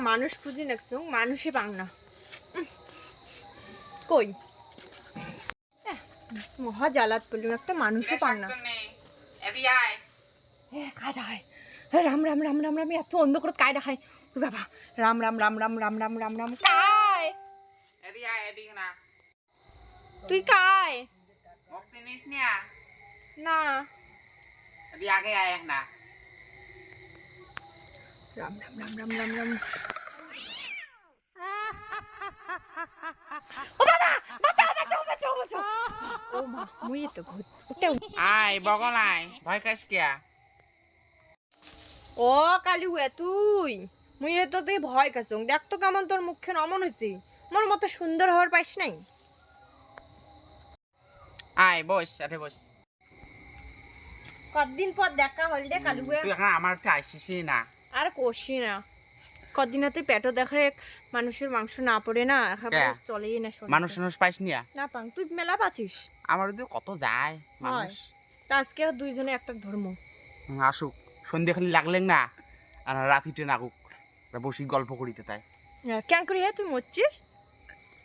মানুষ খুঁজি নাকছো মানুষই পাং না কই মহা জ্বালাত পড়লো একটা মানুষও পাং না কায় দেখায় রাম রাম রাম রাম রাম এত অন্ধ করে কায় দেখায় বাবা রাম রাম রাম রাম রাম রাম রাম রাম কায় তুই কায় না রাম রাম রাম রাম রাম রাম ও বাবা বাঁচাও বাঁচাও বাঁচাও বাঁচাও ও মা মুই তো ভূত উঠে আয় বগল আয় ভয় খাস কিয়া ও কালুয়া তুই মুই তো তুই ভয় কাছং দেখ তো কেমন তোর মুখে নমন হইছে মোর মতো সুন্দর হওয়ার পাইস নাই আয় বস আরে বস কতদিন পর দেখা হল রে কালুয়া তুই এখন আমার কাছে আইসিসই না আর কোশি না কদিনাতে পেটও দেখে মানুষের মাংস না পড়ে না একেবারে চলেই না শোন মানুষ পাইস নিয়া না পাং তুই মেলা পাচ্ছিস আমার তো কত যায় মানুষ তা আজকে দুইজনে একটা ধর্ম আসুক সন্ধ্যে খালি লাগলেন না আর রাতিতে নাগুক বসি গল্প করিতে তাই কেন করি তুই মরছিস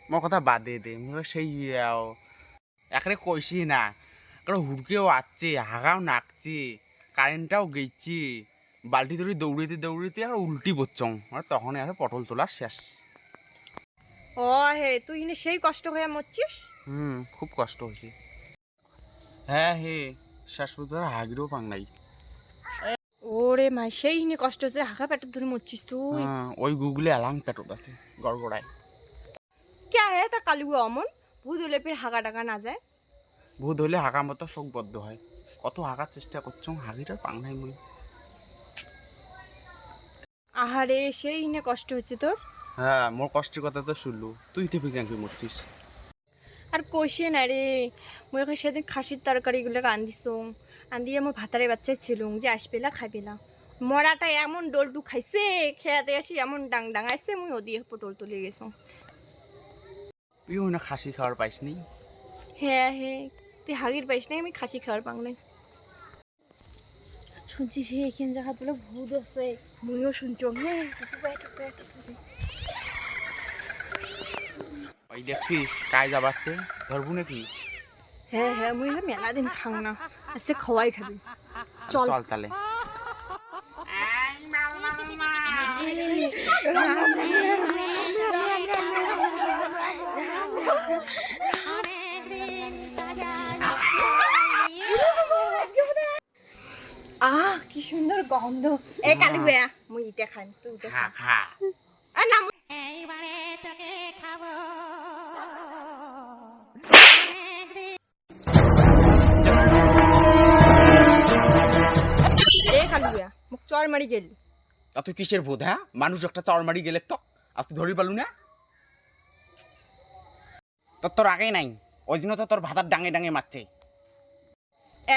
মোর কথা বাদ দে দে সেই এখানে কইসি না কারণ হুড়কেও আসছে হাগাও নাকছে কারেন্টটাও গেছে বালতি ধরে দৌড়িতে দৌড়িতে আর উল্টি পড়ছং আর তখন আর পটল তোলা শেষ ও হে তুই সেই কষ্ট হয়ে মরছিস খুব কষ্ট হয়েছে হ্যাঁ হে শেষ পর্যন্ত আর হাগিরও পাং নাই ওরে মা সেই কষ্ট হচ্ছে হাগা পেটে ধরে মরছিস তুই ওই গুগলে অ্যালাং পেটত আছে গড়গড়ায় কে হে তা কালুয়া অমন ভূত হলে ফির হাগা টাকা না যায় ভূত হলে হাগা মতো শোক বদ্ধ হয় কত হাগার চেষ্টা করছ হাগিটার পাং নাই মুই আহারে সেই কষ্ট হচ্ছে তোর হ্যাঁ মোর কষ্টের কথা তো শুনলু তুই টিপি কেন মরছিস আর কষে না রে মুই ওকে সেদিন খাসির তরকারিগুলো আন্দিছ আন্দিয়ে আমার ভাতারে বাচ্চা ছিল যে আসবেলা খাইবেলা মরাটা এমন ডোলটু খাইছে খেয়াতে আসি এমন ডাং ডাঙাইছে মুই ওদিকে পটল তুলে গেছো তুইও না খাসি খাওয়ার পাইস নি হ্যাঁ হ্যাঁ তুই হাগির পাইস নাই আমি খাসি খাওয়ার পাং নাই শুনছি সে এখান জায়গা বলে ভূত আছে মুইও শুনছ ওই দেখছিস কাজ যাবাচ্ছে ধরবু নাকি হ্যাঁ হ্যাঁ মুই মেলা দিন খাও না আজকে খাওয়াই খাবি চল চল তাহলে কি সুন্দর গন্ধ এ কালুয়া মুই ইটা খাই তুই ইটা খা খা আর না এইবারে তোকে খাবো এ কালুয়া মুখ চর মারি গেল তা তুই কিসের বোধ হ্যাঁ মানুষ একটা চর মারি গেলে তো আর তুই ধরি পালু না তোর আগেই নাই ওই জন্য তো তোর ভাতার ডাঙে ডাঙে মারছে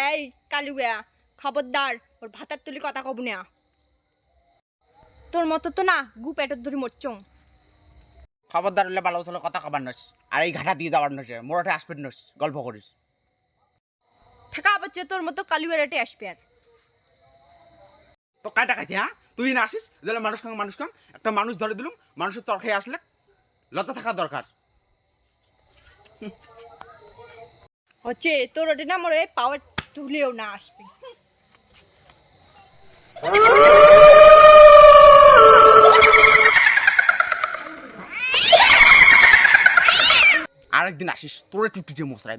এই কালুয়া খবরদার ওর ভাতার তুলি কথা কব না তোর মতো তো না গু পেটর ধরে মরছং খবরদার হলে ভালো চলো কথা কবার নস আর এই ঘাটা দিয়ে যাওয়ার নস মোড়াটে আসবে নস গল্প করিস থাকা বাচ্চা তোর মতো কালুয়া রেটে আসবে আর তো কাটা খাইছে হ্যাঁ তুই না আসিস তাহলে মানুষ খান একটা মানুষ ধরে দিলুম মানুষের চর খেয়ে আসলে লজ্জা থাকা দরকার হচ্ছে তোর ওটা না মোর পাওয়ার তুলেও না আসবে আরেকদিন আসিস তোরে টুটি যে মশরাই